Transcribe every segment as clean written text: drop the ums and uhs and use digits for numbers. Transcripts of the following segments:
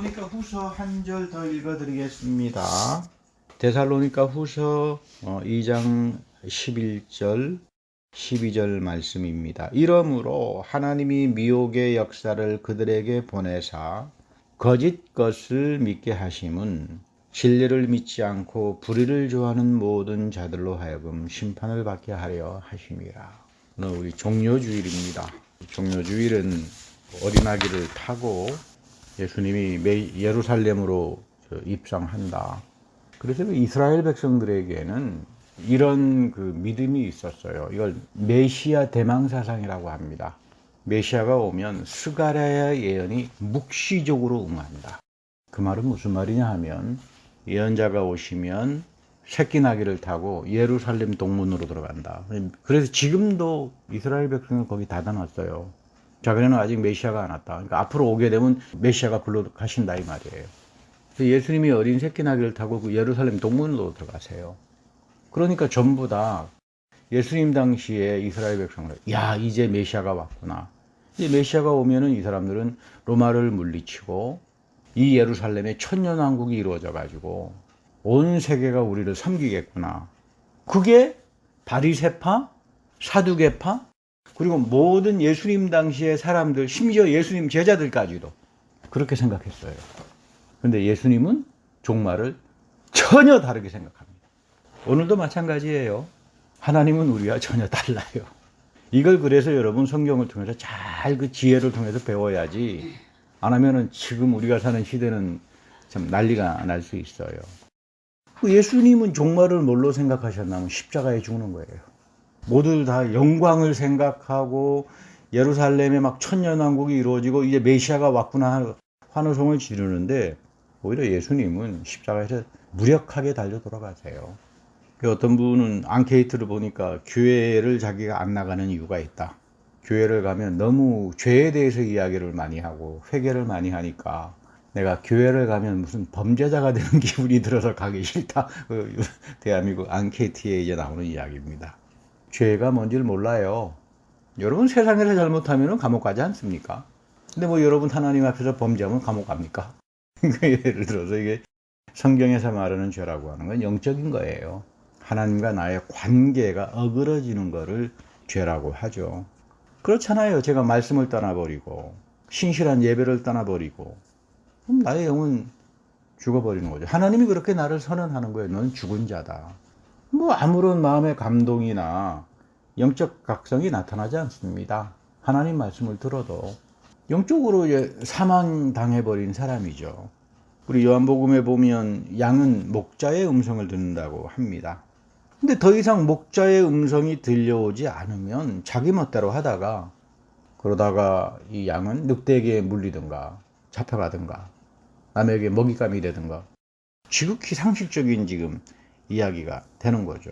데살로니가 후서 한 절 더 읽어드리겠습니다. 데살로니가 후서 2장 11절 12절 말씀입니다. 이러므로 하나님이 미혹의 역사를 그들에게 보내사 거짓 것을 믿게 하심은 진리를 믿지 않고 불의를 좋아하는 모든 자들로 하여금 심판을 받게 하려 하심이라. 오늘 우리 종료주일입니다. 종료주일은 어린아기를 타고 예수님이 예루살렘으로 입성한다. 그래서 이스라엘 백성들에게는 이런 믿음이 있었어요. 이걸 메시아 대망사상이라고 합니다. 메시아가 오면 스가랴의 예언이 묵시적으로 응한다. 그 말은 무슨 말이냐 하면 예언자가 오시면 새끼 나귀를 타고 예루살렘 동문으로 들어간다. 그래서 지금도 이스라엘 백성은 거기 닫아놨어요. 자기네는 아직 메시아가 안 왔다. 그러니까 앞으로 오게 되면 메시아가 불러 가신다 이 말이에요. 예수님이 어린 새끼 나귀를 타고 그 예루살렘 동문으로 들어가세요. 그러니까 전부 다 예수님 당시에 이스라엘 백성들, 야 이제 메시아가 왔구나. 이제 메시아가 오면은 이 사람들은 로마를 물리치고 이 예루살렘에 천년왕국이 이루어져 가지고 온 세계가 우리를 섬기겠구나. 그게 바리새파, 사두개파, 그리고 모든 예수님 당시의 사람들, 심지어 예수님 제자들까지도 그렇게 생각했어요. 그런데 예수님은 종말을 전혀 다르게 생각합니다. 오늘도 마찬가지예요. 하나님은 우리와 전혀 달라요. 이걸 그래서 여러분 성경을 통해서 잘 그 지혜를 통해서 배워야지 안 하면은 지금 우리가 사는 시대는 참 난리가 날 수 있어요. 예수님은 종말을 뭘로 생각하셨냐면 십자가에 죽는 거예요. 모두 다 영광을 생각하고 예루살렘에 막 천년왕국이 이루어지고 이제 메시아가 왔구나 환호성을 지르는데 오히려 예수님은 십자가에서 무력하게 달려 돌아가세요. 어떤 분은 앙케이트를 보니까 교회를 자기가 안 나가는 이유가 있다. 교회를 가면 너무 죄에 대해서 이야기를 많이 하고 회개를 많이 하니까 내가 교회를 가면 무슨 범죄자가 되는 기분이 들어서 가기 싫다. 대한민국 앙케이트에 이제 나오는 이야기입니다. 죄가 뭔지를 몰라요. 여러분 세상에서 잘못하면 감옥 가지 않습니까? 근데 여러분 하나님 앞에서 범죄하면 감옥 갑니까? 예를 들어서 이게 성경에서 말하는 죄라고 하는 건 영적인 거예요. 하나님과 나의 관계가 어그러지는 거를 죄라고 하죠. 그렇잖아요. 제가 말씀을 떠나버리고 신실한 예배를 떠나버리고 그럼 나의 영은 죽어버리는 거죠. 하나님이 그렇게 나를 선언하는 거예요. 너는 죽은 자다. 아무런 마음의 감동이나 영적 각성이 나타나지 않습니다. 하나님 말씀을 들어도 영적으로 사망당해버린 사람이죠. 우리 요한복음에 보면 양은 목자의 음성을 듣는다고 합니다. 근데 더 이상 목자의 음성이 들려오지 않으면 자기 멋대로 하다가 그러다가 이 양은 늑대에게 물리든가 잡혀가든가 남에게 먹잇감이 되든가 지극히 상식적인 지금 이야기가 되는 거죠.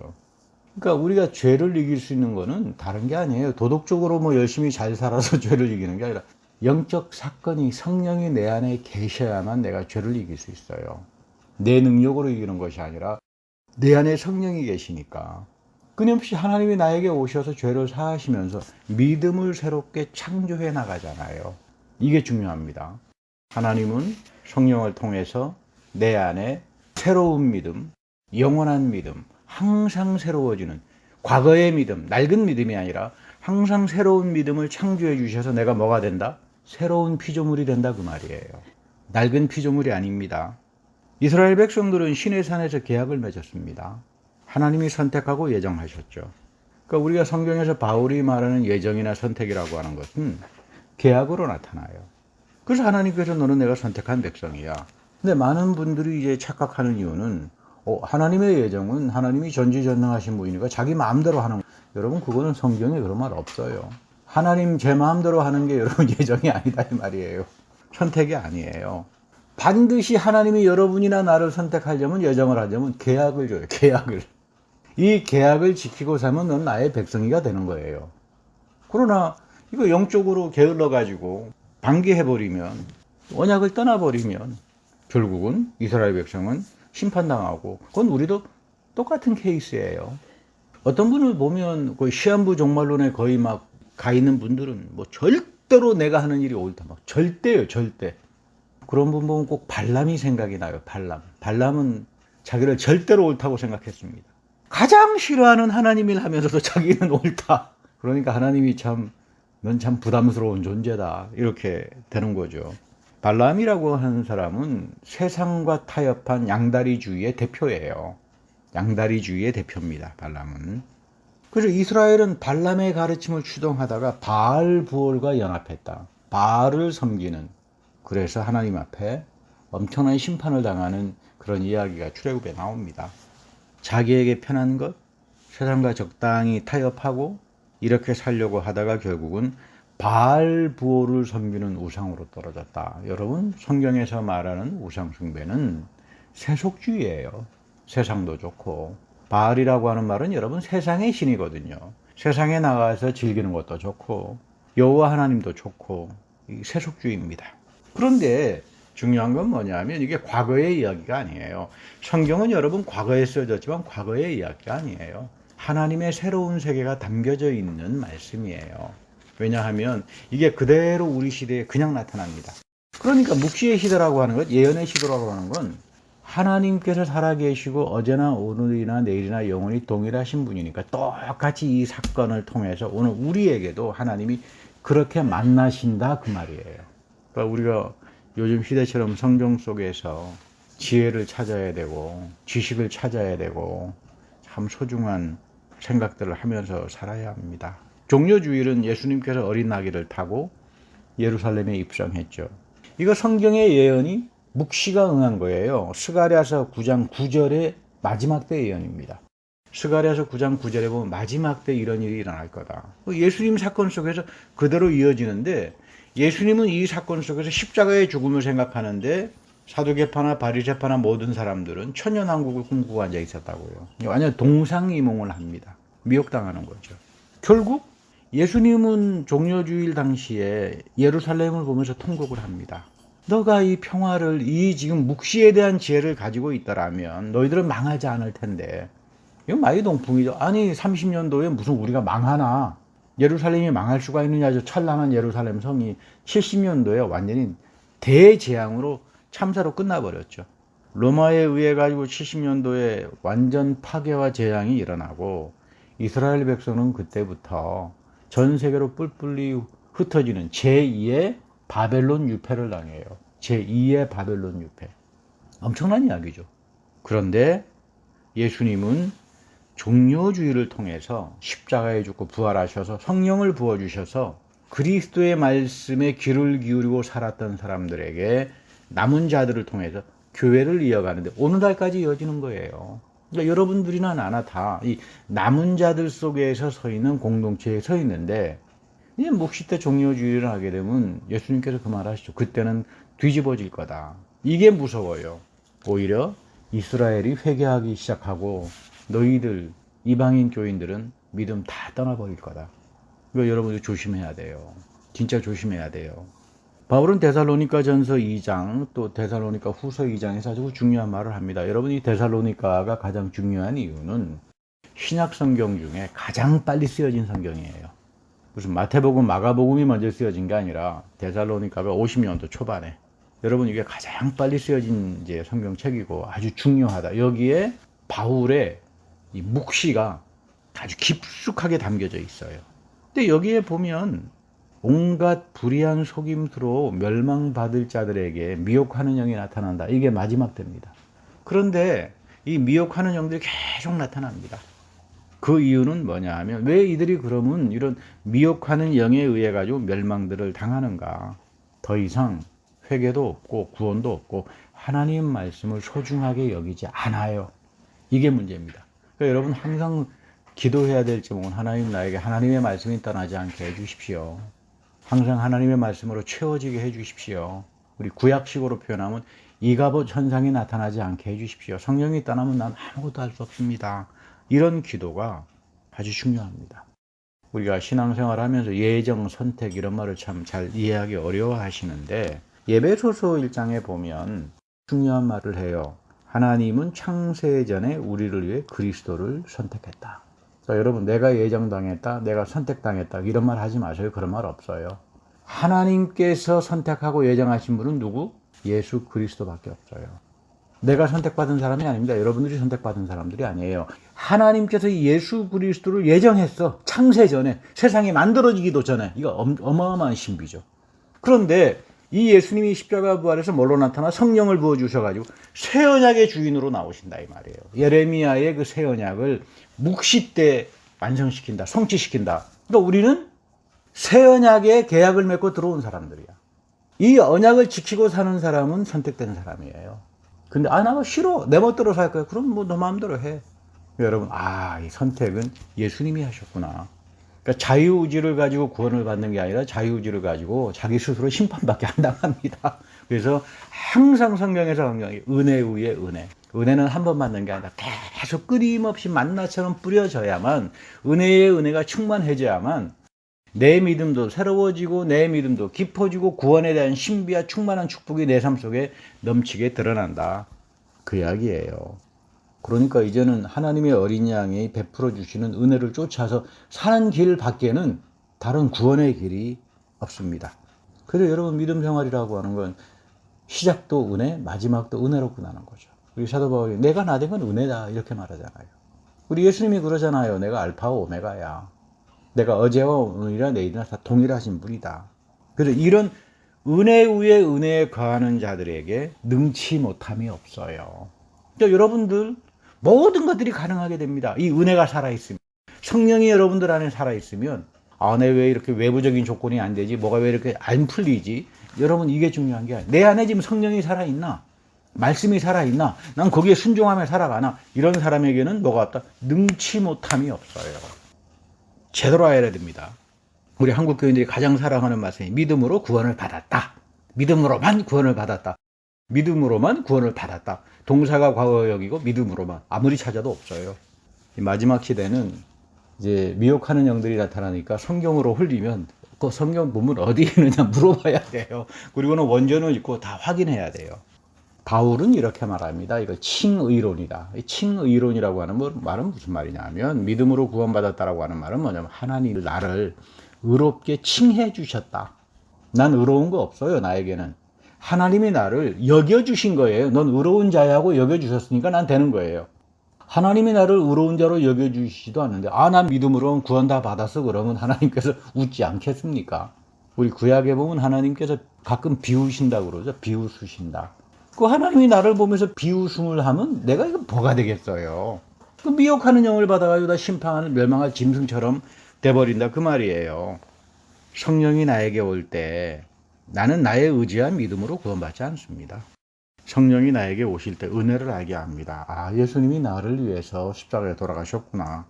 그러니까 우리가 죄를 이길 수 있는 거는 다른 게 아니에요. 도덕적으로 열심히 잘 살아서 죄를 이기는 게 아니라 영적 사건이 성령이 내 안에 계셔야만 내가 죄를 이길 수 있어요. 내 능력으로 이기는 것이 아니라 내 안에 성령이 계시니까 끊임없이 하나님이 나에게 오셔서 죄를 사하시면서 믿음을 새롭게 창조해 나가잖아요. 이게 중요합니다. 하나님은 성령을 통해서 내 안에 새로운 믿음, 영원한 믿음, 항상 새로워지는 과거의 믿음, 낡은 믿음이 아니라 항상 새로운 믿음을 창조해 주셔서 내가 뭐가 된다? 새로운 피조물이 된다 그 말이에요. 낡은 피조물이 아닙니다. 이스라엘 백성들은 시내산에서 계약을 맺었습니다. 하나님이 선택하고 예정하셨죠. 그러니까 우리가 성경에서 바울이 말하는 예정이나 선택이라고 하는 것은 계약으로 나타나요. 그래서 하나님께서 너는 내가 선택한 백성이야. 근데 많은 분들이 이제 착각하는 이유는 하나님의 예정은 하나님이 전지전능하신 분이니까 자기 마음대로 하는 여러분 그거는 성경에 그런 말 없어요. 하나님 제 마음대로 하는 게 여러분 예정이 아니다 이 말이에요. 선택이 아니에요. 반드시 하나님이 여러분이나 나를 선택하려면 예정을 하려면 계약을 줘요. 계약을. 이 계약을 지키고 살면 넌 나의 백성이가 되는 거예요. 그러나 이거 영적으로 게을러가지고 방기해버리면 언약을 떠나버리면 결국은 이스라엘 백성은 심판당하고 그건 우리도 똑같은 케이스예요. 어떤 분을 보면 거의 시한부 종말론에 거의 가 있는 분들은 절대로 내가 하는 일이 옳다. 절대요, 절대. 그런 분 보면 꼭 발람이 생각이 나요. 발람은 자기를 절대로 옳다고 생각했습니다. 가장 싫어하는 하나님 일 하면서도 자기는 옳다. 그러니까 하나님이 넌 참 부담스러운 존재다. 이렇게 되는 거죠. 발람이라고 하는 사람은 세상과 타협한 양다리주의의 대표예요. 양다리주의의 대표입니다. 발람은. 그래서 이스라엘은 발람의 가르침을 추동하다가 바알 부올과 연합했다. 바알을 섬기는, 그래서 하나님 앞에 엄청난 심판을 당하는 그런 이야기가 출애굽에 나옵니다. 자기에게 편한 것, 세상과 적당히 타협하고 이렇게 살려고 하다가 결국은 바알 부올을 섬기는 우상으로 떨어졌다. 여러분, 성경에서 말하는 우상 숭배는 세속주의예요. 세상도 좋고. 바알이라고 하는 말은 여러분 세상의 신이거든요. 세상에 나가서 즐기는 것도 좋고 여호와 하나님도 좋고 세속주의입니다. 그런데 중요한 건 뭐냐면 이게 과거의 이야기가 아니에요. 성경은 여러분 과거에 써졌지만 과거의 이야기가 아니에요. 하나님의 새로운 세계가 담겨져 있는 말씀이에요. 왜냐하면 이게 그대로 우리 시대에 그냥 나타납니다. 그러니까 묵시의 시대라고 하는 것, 예언의 시대라고 하는 건 하나님께서 살아계시고 어제나 오늘이나 내일이나 영원히 동일하신 분이니까 똑같이 이 사건을 통해서 오늘 우리에게도 하나님이 그렇게 만나신다 그 말이에요. 그러니까 우리가 요즘 시대처럼 성경 속에서 지혜를 찾아야 되고 지식을 찾아야 되고 참 소중한 생각들을 하면서 살아야 합니다. 종려주일은 예수님께서 어린 나귀를 타고 예루살렘에 입성했죠. 이거 성경의 예언이 묵시가 응한 거예요. 스가랴서 9장 9절의 마지막 때 예언입니다. 스가랴서 9장 9절에 보면 마지막 때 이런 일이 일어날 거다. 예수님 사건 속에서 그대로 이어지는데 예수님은 이 사건 속에서 십자가의 죽음을 생각하는데 사두개파나 바리새파나 모든 사람들은 천년왕국을 꿈꾸고 앉아 있었다고요. 완전 동상이몽을 합니다. 미혹당하는 거죠. 결국 예수님은 종려주일 당시에 예루살렘을 보면서 통곡을 합니다. 너가 이 평화를, 이 지금 묵시에 대한 지혜를 가지고 있더라면 너희들은 망하지 않을 텐데. 이건 마이동풍이죠. 아니 30년도에 무슨 우리가 망하나. 예루살렘이 망할 수가 있느냐. 저 찬란한 예루살렘 성이 70년도에 완전히 대재앙으로 참사로 끝나버렸죠. 로마에 의해 가지고 70년도에 완전 파괴와 재앙이 일어나고 이스라엘 백성은 그때부터 전 세계로 뿔뿔이 흩어지는 제2의 바벨론 유폐를 당해요. 제2의 바벨론 유폐. 엄청난 이야기죠. 그런데 예수님은 종려주의를 통해서 십자가에 죽고 부활하셔서 성령을 부어주셔서 그리스도의 말씀에 귀를 기울이고 살았던 사람들에게 남은 자들을 통해서 교회를 이어가는데 오늘날까지 이어지는 거예요. 그러니까 여러분들이나 나나 다 이 남은 자들 속에서 서 있는 공동체에 서 있는데 이제 묵시 때 종려주의를 하게 되면 예수님께서 그 말하시죠. 그때는 뒤집어질 거다. 이게 무서워요. 오히려 이스라엘이 회개하기 시작하고 너희들 이방인 교인들은 믿음 다 떠나버릴 거다. 이거 여러분들 조심해야 돼요. 진짜 조심해야 돼요. 바울은 데살로니가 전서 2장 또 데살로니가 후서 2장에서 아주 중요한 말을 합니다. 여러분 이 데살로니가가 가장 중요한 이유는 신약 성경 중에 가장 빨리 쓰여진 성경이에요. 무슨 마태복음, 마가복음이 먼저 쓰여진 게 아니라 데살로니가가 50년도 초반에 여러분 이게 가장 빨리 쓰여진 이제 성경책이고 아주 중요하다. 여기에 바울의 이 묵시가 아주 깊숙하게 담겨져 있어요. 근데 여기에 보면 온갖 불의한 속임수로 멸망받을 자들에게 미혹하는 영이 나타난다. 이게 마지막 때입니다. 그런데 이 미혹하는 영들이 계속 나타납니다. 그 이유는 뭐냐 하면 왜 이들이 그러면 이런 미혹하는 영에 의해 가지고 멸망들을 당하는가. 더 이상 회개도 없고 구원도 없고 하나님 말씀을 소중하게 여기지 않아요. 이게 문제입니다. 그러니까 여러분 항상 기도해야 될 제목은 하나님 나에게 하나님의 말씀이 떠나지 않게 해주십시오. 항상 하나님의 말씀으로 채워지게 해주십시오. 우리 구약식으로 표현하면 이가봇 현상이 나타나지 않게 해주십시오. 성령이 떠나면 난 아무것도 할 수 없습니다. 이런 기도가 아주 중요합니다. 우리가 신앙생활 하면서 예정, 선택 이런 말을 참 잘 이해하기 어려워하시는데 예배소서 1장에 보면 중요한 말을 해요. 하나님은 창세전에 우리를 위해 그리스도를 선택했다. 그러니까 여러분 내가 예정당했다, 내가 선택당했다 이런 말 하지 마세요. 그런 말 없어요. 하나님께서 선택하고 예정하신 분은 누구? 예수 그리스도밖에 없어요. 내가 선택받은 사람이 아닙니다. 여러분들이 선택받은 사람들이 아니에요. 하나님께서 예수 그리스도를 예정했어. 창세 전에, 세상이 만들어지기도 전에. 이거 어마어마한 신비죠. 그런데 이 예수님이 십자가 부활에서 뭘로 나타나? 성령을 부어주셔가지고 새 언약의 주인으로 나오신다 이 말이에요. 예레미야의 그 새 언약을 묵시 때 완성시킨다, 성취시킨다. 그러니까 우리는 새 언약의 계약을 맺고 들어온 사람들이야. 이 언약을 지키고 사는 사람은 선택된 사람이에요. 근데 나 싫어, 내 멋대로 살 거야. 그럼 뭐 너 마음대로 해. 여러분, 이 선택은 예수님이 하셨구나. 그러니까 자유의지를 가지고 구원을 받는 게 아니라 자유의지를 가지고 자기 스스로 심판밖에 안 당합니다. 그래서 항상 성경에서 은혜 위에 은혜. 은혜는 한 번 받는 게 아니라 계속 끊임없이 만나처럼 뿌려져야만, 은혜의 은혜가 충만해져야만 내 믿음도 새로워지고 내 믿음도 깊어지고 구원에 대한 신비와 충만한 축복이 내 삶 속에 넘치게 드러난다. 그 이야기예요. 그러니까 이제는 하나님의 어린 양이 베풀어 주시는 은혜를 쫓아서 사는 길 밖에는 다른 구원의 길이 없습니다. 그래서 여러분, 믿음 생활이라고 하는 건 시작도 은혜, 마지막도 은혜로 끝나는 거죠. 우리 사도 바울이 내가 나 된 건 은혜다 이렇게 말하잖아요. 우리 예수님이 그러잖아요. 내가 알파와 오메가야. 내가 어제와 오늘이나 내일이나 다 동일하신 분이다. 그래서 이런 은혜 위에 은혜에 거하는 자들에게 능치 못함이 없어요. 그러니까 여러분들 모든 것들이 가능하게 됩니다. 이 은혜가 살아있으면, 성령이 여러분들 안에 살아있으면, 내 왜 이렇게 외부적인 조건이 안 되지? 뭐가 왜 이렇게 안 풀리지? 여러분, 이게 중요한 게 아니에요. 내 안에 지금 성령이 살아있나? 말씀이 살아있나? 난 거기에 순종하며 살아가나? 이런 사람에게는 뭐가 없다? 능치 못함이 없어요. 제대로 알아야 됩니다. 우리 한국 교인들이 가장 사랑하는 말씀이 믿음으로 구원을 받았다. 믿음으로만 구원을 받았다. 믿음으로만 구원을 받았다. 동사가 과거역이고 믿음으로만. 아무리 찾아도 없어요. 이 마지막 시대는 이제 미혹하는 영들이 나타나니까 성경으로 흘리면 그 성경 본문 어디에 있느냐 물어봐야 돼요. 그리고는 원전을 읽고 다 확인해야 돼요. 바울은 이렇게 말합니다. 이거 칭의론이다. 칭의론이라고 하는 말은 무슨 말이냐면, 믿음으로 구원받았다라고 하는 말은 뭐냐면 하나님이 나를 의롭게 칭해 주셨다. 난 의로운 거 없어요. 나에게는 하나님이 나를 여겨주신 거예요. 넌 의로운 자야고 여겨주셨으니까 난 되는 거예요. 하나님이 나를 의로운 자로 여겨주시지도 않는데 난 믿음으로 구원 다 받았어 그러면 하나님께서 웃지 않겠습니까? 우리 구약에 보면 하나님께서 가끔 비우신다고 그러죠. 비웃으신다. 그 하나님이 나를 보면서 비웃음을 하면 내가 이거 뭐가 되겠어요. 그 미혹하는 영을 받아가지고 다 심판하는 멸망할 짐승처럼 돼버린다 그 말이에요. 성령이 나에게 올 때 나는 나의 의지와 믿음으로 구원받지 않습니다. 성령이 나에게 오실 때 은혜를 알게 합니다. 예수님이 나를 위해서 십자가에 돌아가셨구나.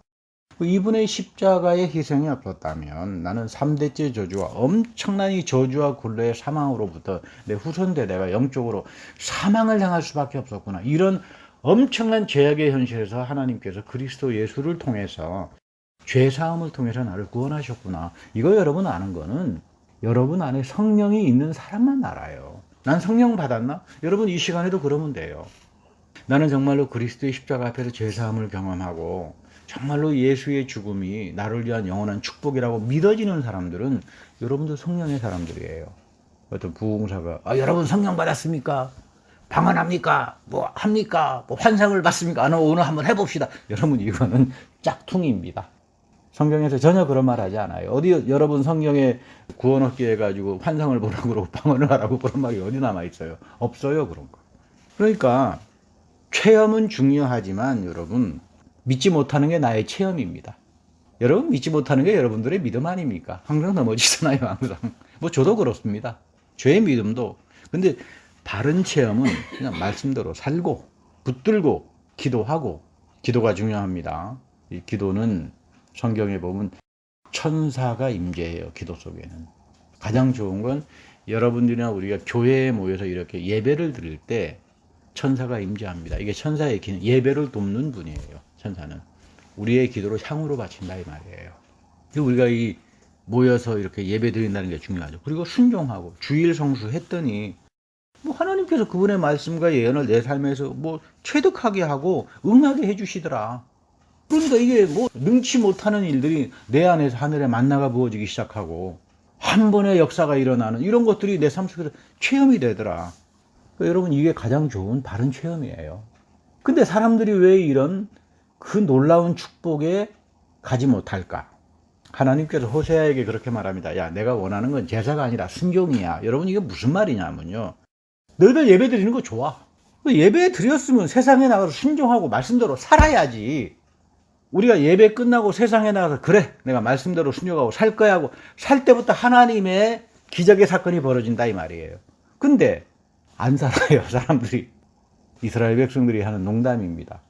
이분의 십자가의 희생이 없었다면 나는 3대째 저주와 엄청난 이 저주와 굴레의 사망으로부터 내 후손대대가 영적으로 사망을 향할 수밖에 없었구나. 이런 엄청난 죄악의 현실에서 하나님께서 그리스도 예수를 통해서 죄사함을 통해서 나를 구원하셨구나. 이거 여러분 아는 거는 여러분 안에 성령이 있는 사람만 알아요. 난 성령 받았나? 여러분 이 시간에도 그러면 돼요. 나는 정말로 그리스도의 십자가 앞에서 죄사함을 경험하고 정말로 예수의 죽음이 나를 위한 영원한 축복이라고 믿어지는 사람들은 여러분들 성령의 사람들이에요. 어떤 부흥사가 여러분 성령 받았습니까? 방언합니까? 뭐 합니까? 뭐 환상을 받습니까? 오늘 한번 해봅시다. 여러분 이거는 짝퉁입니다. 성경에서 전혀 그런 말 하지 않아요. 어디 여러분 성경에 구원 얻게 해가지고 환상을 보라고 그러고 방언을 하라고 그런 말이 어디 남아있어요? 없어요 그런 거. 그러니까 체험은 중요하지만 여러분 믿지 못하는 게 나의 체험입니다. 여러분 믿지 못하는 게 여러분들의 믿음 아닙니까? 항상 넘어지잖아요 항상. 뭐 저도 그렇습니다. 죄의 믿음도. 근데 바른 체험은 그냥 말씀대로 살고 붙들고 기도하고, 기도가 중요합니다. 이 기도는 성경에 보면 천사가 임재해요. 기도 속에는. 가장 좋은 건 여러분들이나 우리가 교회에 모여서 이렇게 예배를 드릴 때 천사가 임재합니다. 이게 천사의 기능, 예배를 돕는 분이에요. 천사는 우리의 기도를 향으로 바친다 이 말이에요. 우리가 이 모여서 이렇게 예배 드린다는 게 중요하죠. 그리고 순종하고 주일 성수했더니 뭐 하나님께서 그분의 말씀과 예언을 내 삶에서 뭐 체득하게 하고 응하게 해주시더라. 그러니까 이게 뭐 능치 못하는 일들이 내 안에서 하늘의 만나가 부어지기 시작하고 한 번의 역사가 일어나는 이런 것들이 내 삶 속에서 체험이 되더라. 그러니까 여러분 이게 가장 좋은 바른 체험이에요. 근데 사람들이 왜 이런 그 놀라운 축복에 가지 못할까? 하나님께서 호세아에게 그렇게 말합니다. 야, 내가 원하는 건 제사가 아니라 순종이야. 여러분 이게 무슨 말이냐면요. 너희들 예배 드리는 거 좋아. 예배 드렸으면 세상에 나가서 순종하고 말씀대로 살아야지. 우리가 예배 끝나고 세상에 나가서 그래 내가 말씀대로 순종하고 살 거야 하고 살 때부터 하나님의 기적의 사건이 벌어진다 이 말이에요. 근데 안 살아요. 사람들이. 이스라엘 백성들이 하는 농담입니다.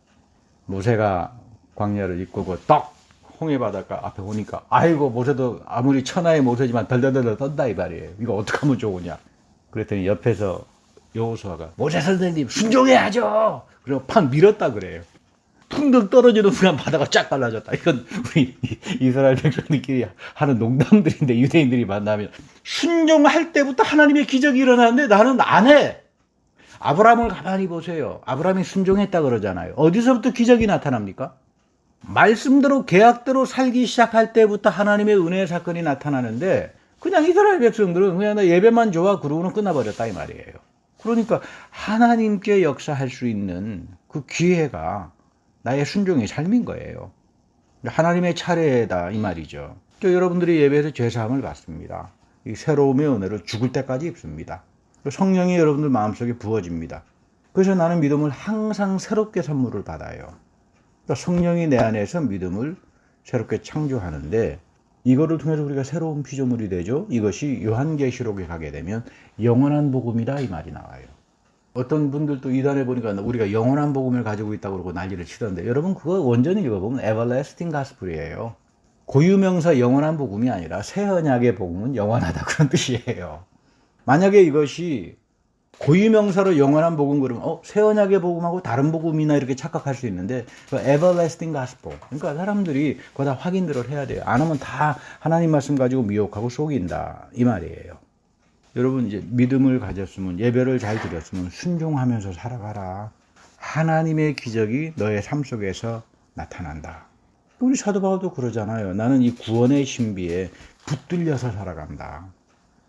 모세가 광야를 이끌고 떡 홍해 바닷가 앞에 오니까 아이고 모세도 아무리 천하의 모세지만 덜덜덜 떤다 이 말이에요. 이거 어떻게 하면 좋으냐. 그랬더니 옆에서 여호수아가 모세 선생님 순종해야죠. 그리고 팍 밀었다 그래요. 퉁덩 떨어지는 순간 바다가 쫙 갈라졌다. 이건 우리 이스라엘 백성들끼리 하는 농담들인데 유대인들이 만나면 순종할 때부터 하나님의 기적이 일어나는데 나는 안 해. 아브라함을 가만히 보세요. 아브라함이 순종했다 그러잖아요. 어디서부터 기적이 나타납니까? 말씀대로 계약대로 살기 시작할 때부터 하나님의 은혜의 사건이 나타나는데 그냥 이스라엘 백성들은 그냥 나 예배만 좋아 그러고는 끝나버렸다 이 말이에요. 그러니까 하나님께 역사할 수 있는 그 기회가 나의 순종의 삶인 거예요. 하나님의 차례다 이 말이죠. 또 여러분들이 예배에서 죄사함을 받습니다. 이 새로움의 은혜를 죽을 때까지 입습니다. 성령이 여러분들 마음속에 부어집니다. 그래서 나는 믿음을 항상 새롭게 선물을 받아요. 성령이 내 안에서 믿음을 새롭게 창조하는데 이거를 통해서 우리가 새로운 피조물이 되죠. 이것이 요한계시록에 가게 되면 영원한 복음이다 이 말이 나와요. 어떤 분들도 이단에 보니까 우리가 영원한 복음을 가지고 있다고 그러고 난리를 치던데 여러분 그거 원전히 읽어보면 everlasting gospel이에요. 고유명사 영원한 복음이 아니라 새 언약의 복음은 영원하다 그런 뜻이에요. 만약에 이것이 고유명사로 영원한 복음 그러면 새 언약의 복음하고 다른 복음이나 이렇게 착각할 수 있는데 everlasting gospel 그러니까 사람들이 그거 다 확인들을 해야 돼요. 안 하면 다 하나님 말씀 가지고 미혹하고 속인다 이 말이에요. 여러분 이제 믿음을 가졌으면 예배를 잘 드렸으면 순종하면서 살아가라. 하나님의 기적이 너의 삶 속에서 나타난다. 우리 사도 바울도 그러잖아요. 나는 이 구원의 신비에 붙들려서 살아간다.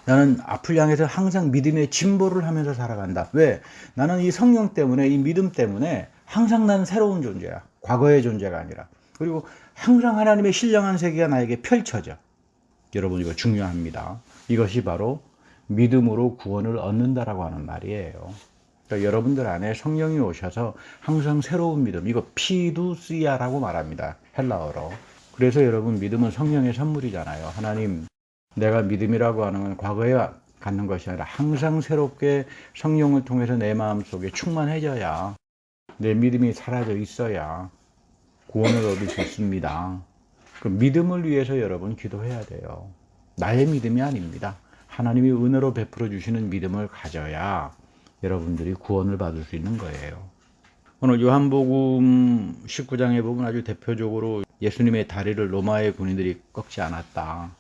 나는 앞을 향해서 항상 믿음의 진보를 하면서 살아간다. 왜? 나는 이 성령 때문에 이 믿음 때문에 항상 나는 새로운 존재야. 과거의 존재가 아니라. 그리고 항상 하나님의 신령한 세계가 나에게 펼쳐져. 여러분 이거 중요합니다. 이것이 바로 믿음으로 구원을 얻는다라고 하는 말이에요. 그러니까 여러분들 안에 성령이 오셔서 항상 새로운 믿음, 이거 피두시아라고 말합니다. 헬라어로. 그래서 여러분 믿음은 성령의 선물이잖아요. 하나님, 내가 믿음이라고 하는 건 과거에 갖는 것이 아니라 항상 새롭게 성령을 통해서 내 마음속에 충만해져야 내 믿음이 사라져 있어야 구원을 얻을 수 있습니다. 그 믿음을 위해서 여러분 기도해야 돼요. 나의 믿음이 아닙니다. 하나님이 은혜로 베풀어 주시는 믿음을 가져야 여러분들이 구원을 받을 수 있는 거예요. 오늘 요한복음 19장에 보면 아주 대표적으로 예수님의 다리를 로마의 군인들이 꺾지 않았다.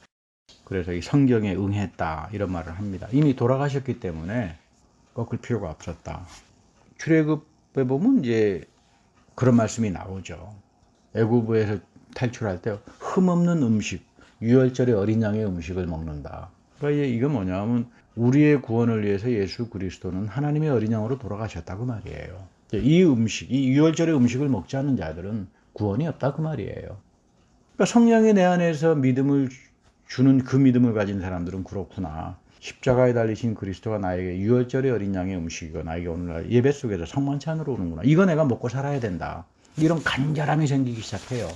그래서 이 성경에 응했다 이런 말을 합니다. 이미 돌아가셨기 때문에 꺾을 필요가 없었다. 출애굽에 보면 이제 그런 말씀이 나오죠. 애굽에서 탈출할 때 흠없는 음식, 유월절에 어린 양의 음식을 먹는다. 그러니까 이게 뭐냐면 우리의 구원을 위해서 예수 그리스도는 하나님의 어린 양으로 돌아가셨다고 말이에요. 이 음식, 이 유월절의 음식을 먹지 않는 자들은 구원이 없다 그 말이에요. 그러니까 성령이 내 안에서 믿음을 주는 그 믿음을 가진 사람들은 그렇구나. 십자가에 달리신 그리스도가 나에게 유월절의 어린 양의 음식이고 나에게 오늘날 예배 속에서 성만찬으로 오는구나. 이거 내가 먹고 살아야 된다. 이런 간절함이 생기기 시작해요.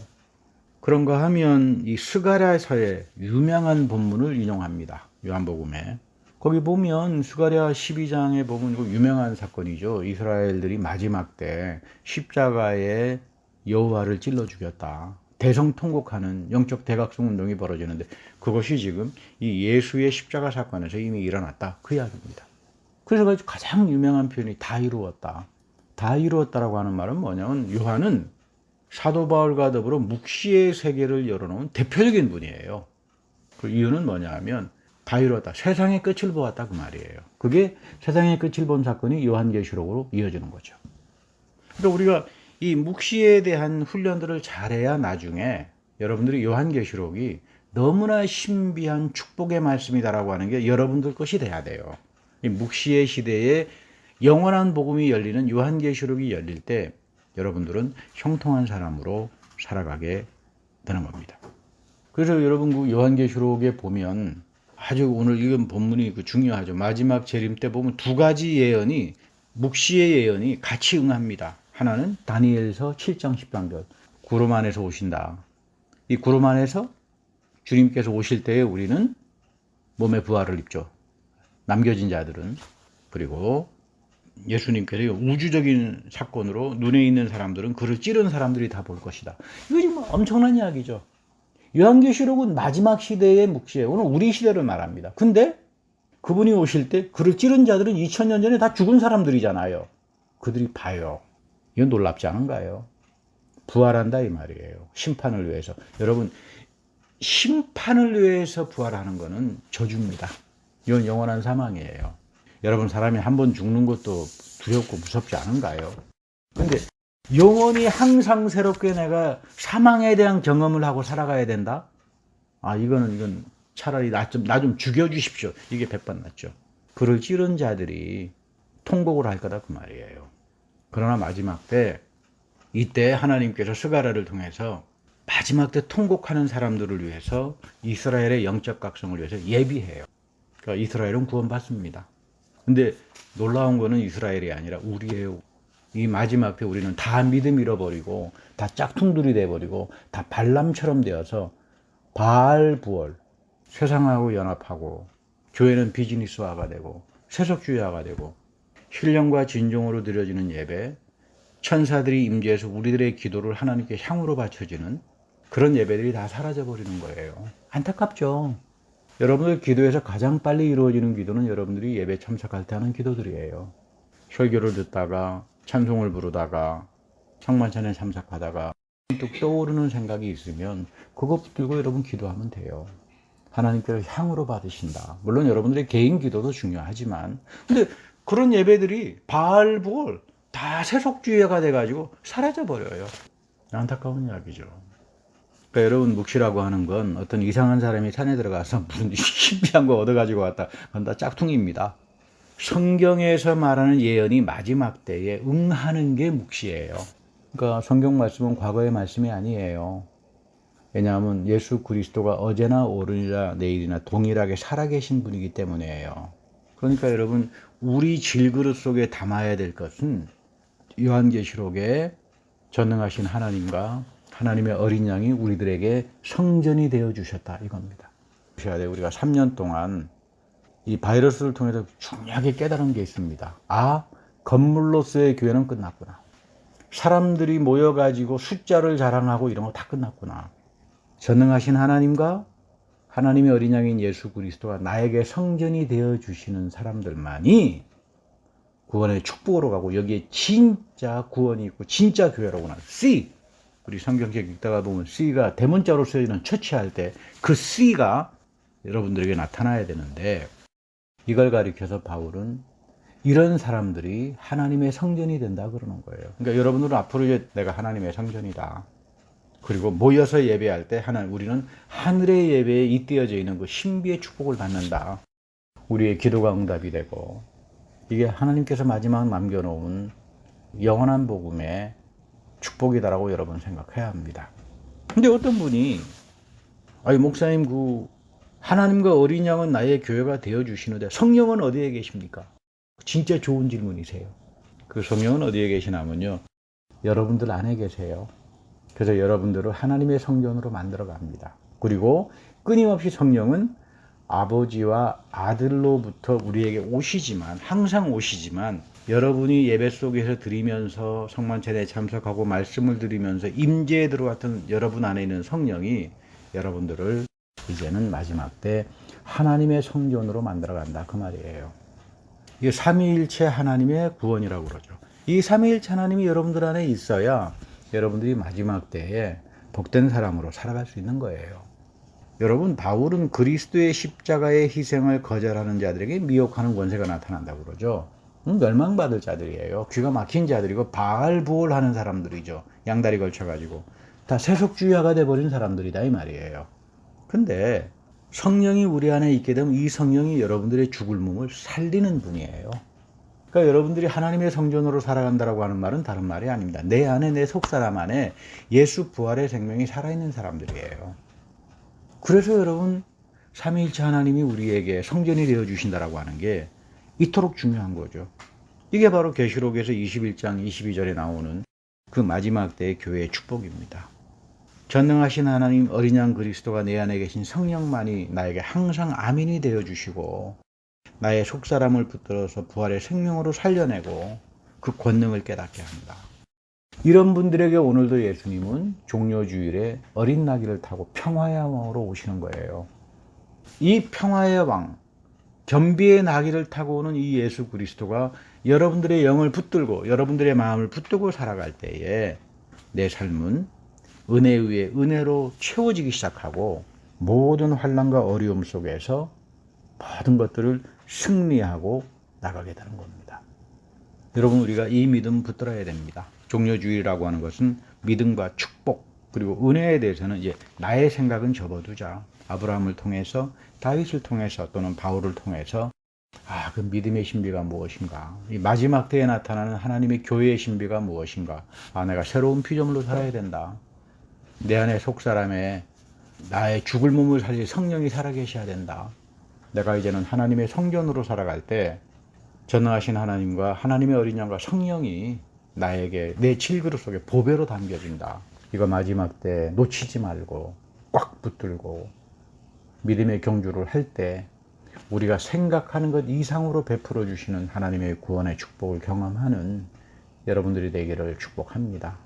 그런가 하면 이 스가랴서의 유명한 본문을 인용합니다. 요한복음에. 거기 보면 스가랴 12장에 보면 이거 유명한 사건이죠. 이스라엘들이 마지막 때 십자가에 여호와를 찔러 죽였다. 대성통곡하는 영적 대각성 운동이 벌어지는데 그것이 지금 이 예수의 십자가 사건에서 이미 일어났다. 그 이야기입니다. 그래서 가장 유명한 표현이 다 이루었다. 다 이루었다라고 하는 말은 뭐냐면 요한은 사도 바울과 더불어 묵시의 세계를 열어놓은 대표적인 분이에요. 그 이유는 뭐냐 하면 다 이루었다. 세상의 끝을 보았다 그 말이에요. 그게 세상의 끝을 본 사건이 요한계시록으로 이어지는 거죠. 그러니까 우리가 이 묵시에 대한 훈련들을 잘해야 나중에 여러분들이 요한계시록이 너무나 신비한 축복의 말씀이다라고 하는 게 여러분들 것이 돼야 돼요. 이 묵시의 시대에 영원한 복음이 열리는 요한계시록이 열릴 때 여러분들은 형통한 사람으로 살아가게 되는 겁니다. 그래서 여러분 그 요한계시록에 보면 아주 오늘 읽은 본문이 중요하죠. 마지막 재림 때 보면 두 가지 예언이 묵시의 예언이 같이 응합니다. 하나는 다니엘서 7장 10장절 구름 안에서 오신다. 이 구름 안에서 주님께서 오실 때에 우리는 몸의 부활을 입죠. 남겨진 자들은. 그리고 예수님께서 우주적인 사건으로 눈에 있는 사람들은 그를 찌른 사람들이 다 볼 것이다. 이거 정말 엄청난 이야기죠. 요한계시록은 마지막 시대의 묵시예요. 오늘 우리 시대를 말합니다. 근데 그분이 오실 때 그를 찌른 자들은 2000년 전에 다 죽은 사람들이잖아요. 그들이 봐요. 이건 놀랍지 않은가요? 부활한다 이 말이에요. 심판을 위해서. 여러분, 심판을 위해서 부활하는 것은 저주입니다. 이건 영원한 사망이에요. 여러분, 사람이 한 번 죽는 것도 두렵고 무섭지 않은가요? 근데 영원히 항상 새롭게 내가 사망에 대한 경험을 하고 살아가야 된다? 이건 차라리 나 좀 죽여주십시오. 이게 100번 낫죠. 그를 찌른 자들이 통곡을 할 거다 그 말이에요. 그러나 마지막 때 이때 하나님께서 스가랴를 통해서 마지막 때 통곡하는 사람들을 위해서 이스라엘의 영적 각성을 위해서 예비해요. 그러니까 이스라엘은 구원받습니다. 근데 놀라운 거는 이스라엘이 아니라 우리예요. 이 마지막 때 우리는 다 믿음 잃어버리고 다 짝퉁들이 돼버리고 다 발람처럼 되어서 바알 부월, 세상하고 연합하고 교회는 비즈니스화가 되고 세속주의화가 되고 신령과 진정으로 드려지는 예배, 천사들이 임재해서 우리들의 기도를 하나님께 향으로 바쳐지는 그런 예배들이 다 사라져버리는 거예요. 안타깝죠. 여러분들 기도에서 가장 빨리 이루어지는 기도는 여러분들이 예배 참석할 때 하는 기도들이에요. 설교를 듣다가 찬송을 부르다가 성만찬에 참석하다가 뚝 떠오르는 생각이 있으면 그거 붙들고 여러분 기도하면 돼요. 하나님께서 향으로 받으신다. 물론 여러분들의 개인 기도도 중요하지만 근데 그런 예배들이 바알부월 다 세속주의가 돼가지고 사라져버려요. 안타까운 이야기죠. 그러니까 여러분 묵시라고 하는 건 어떤 이상한 사람이 산에 들어가서 무슨 신비한 거 얻어가지고 왔다. 그건 다 짝퉁입니다. 성경에서 말하는 예언이 마지막 때에 응하는 게 묵시예요. 그러니까 성경 말씀은 과거의 말씀이 아니에요. 왜냐하면 예수 그리스도가 어제나 오늘이나 내일이나 동일하게 살아계신 분이기 때문이에요. 그러니까 여러분 우리 질그릇 속에 담아야 될 것은 요한계시록에 전능하신 하나님과 하나님의 어린 양이 우리들에게 성전이 되어 주셨다 이겁니다. 우리가 3년 동안 이 바이러스를 통해서 중요하게 깨달은 게 있습니다. 건물로서의 교회는 끝났구나. 사람들이 모여가지고 숫자를 자랑하고 이런 거 다 끝났구나. 전능하신 하나님과 하나님의 어린 양인 예수 그리스도가 나에게 성전이 되어 주시는 사람들만이 구원의 축복으로 가고 여기에 진짜 구원이 있고 진짜 교회라고 C. 우리 성경책 읽다가 보면 C가 대문자로 쓰여있는 처치할 때 그 C가 여러분들에게 나타나야 되는데 이걸 가리켜서 바울은 이런 사람들이 하나님의 성전이 된다 그러는 거예요. 그러니까 여러분들은 앞으로 이제 내가 하나님의 성전이다. 그리고 모여서 예배할 때 우리는 하늘의 예배에 잇대어져 있는 그 신비의 축복을 받는다. 우리의 기도가 응답이 되고 이게 하나님께서 마지막 남겨놓은 영원한 복음의 축복이다라고 여러분 생각해야 합니다. 근데 어떤 분이 목사님 하나님과 어린 양은 나의 교회가 되어주시는데 성령은 어디에 계십니까? 진짜 좋은 질문이세요. 그 성령은 어디에 계시냐면요. 여러분들 안에 계세요. 그래서 여러분들을 하나님의 성전으로 만들어 갑니다. 그리고 끊임없이 성령은 아버지와 아들로부터 우리에게 오시지만 항상 오시지만 여러분이 예배 속에서 드리면서 성만찬에 참석하고 말씀을 드리면서 임재에 들어왔던 여러분 안에 있는 성령이 여러분들을 이제는 마지막 때 하나님의 성전으로 만들어간다 그 말이에요. 이게 삼위일체 하나님의 구원이라고 그러죠. 이 삼위일체 하나님이 여러분들 안에 있어야 여러분들이 마지막 때에 복된 사람으로 살아갈 수 있는 거예요. 여러분 바울은 그리스도의 십자가의 희생을 거절하는 자들에게 미혹하는 권세가 나타난다고 그러죠. 멸망받을 자들이에요. 귀가 막힌 자들이고 바알부올하는 사람들이죠. 양다리 걸쳐가지고 다 세속주의화가 돼버린 사람들이다 이 말이에요. 근데 성령이 우리 안에 있게 되면 이 성령이 여러분들의 죽을 몸을 살리는 분이에요. 그러니까 여러분들이 하나님의 성전으로 살아간다라고 하는 말은 다른 말이 아닙니다. 내 안에, 내 속사람 안에 예수 부활의 생명이 살아있는 사람들이에요. 그래서 여러분, 삼위일체 하나님이 우리에게 성전이 되어 주신다라고 하는 게 이토록 중요한 거죠. 이게 바로 계시록에서 21장 22절에 나오는 그 마지막 때의 교회의 축복입니다. 전능하신 하나님 어린 양 그리스도가 내 안에 계신 성령만이 나에게 항상 아멘이 되어 주시고 나의 속사람을 붙들어서 부활의 생명으로 살려내고 그 권능을 깨닫게 합니다. 이런 분들에게 오늘도 예수님은 종려주일에 어린 나귀를 타고 평화의 왕으로 오시는 거예요. 이 평화의 왕, 겸비의 나귀를 타고 오는 이 예수 그리스도가 여러분들의 영을 붙들고 여러분들의 마음을 붙들고 살아갈 때에 내 삶은 은혜 위에 은혜로 채워지기 시작하고 모든 환난과 어려움 속에서 모든 것들을 승리하고 나가게 되는 겁니다. 여러분, 우리가 이 믿음 붙들어야 됩니다. 종려주의라고 하는 것은 믿음과 축복 그리고 은혜에 대해서는 이제 나의 생각은 접어두자. 아브라함을 통해서 다윗을 통해서 또는 바울을 통해서 그 믿음의 신비가 무엇인가, 이 마지막 때에 나타나는 하나님의 교회의 신비가 무엇인가, 내가 새로운 피조물로 살아야 된다. 내 안에 속사람에 나의 죽을 몸을 살릴 성령이 살아계셔야 된다. 내가 이제는 하나님의 성전으로 살아갈 때 전능하신 하나님과 하나님의 어린 양과 성령이 나에게 내 질그릇 속에 보배로 담겨진다. 이거 마지막 때 놓치지 말고 꽉 붙들고 믿음의 경주를 할 때 우리가 생각하는 것 이상으로 베풀어 주시는 하나님의 구원의 축복을 경험하는 여러분들이 되기를 축복합니다.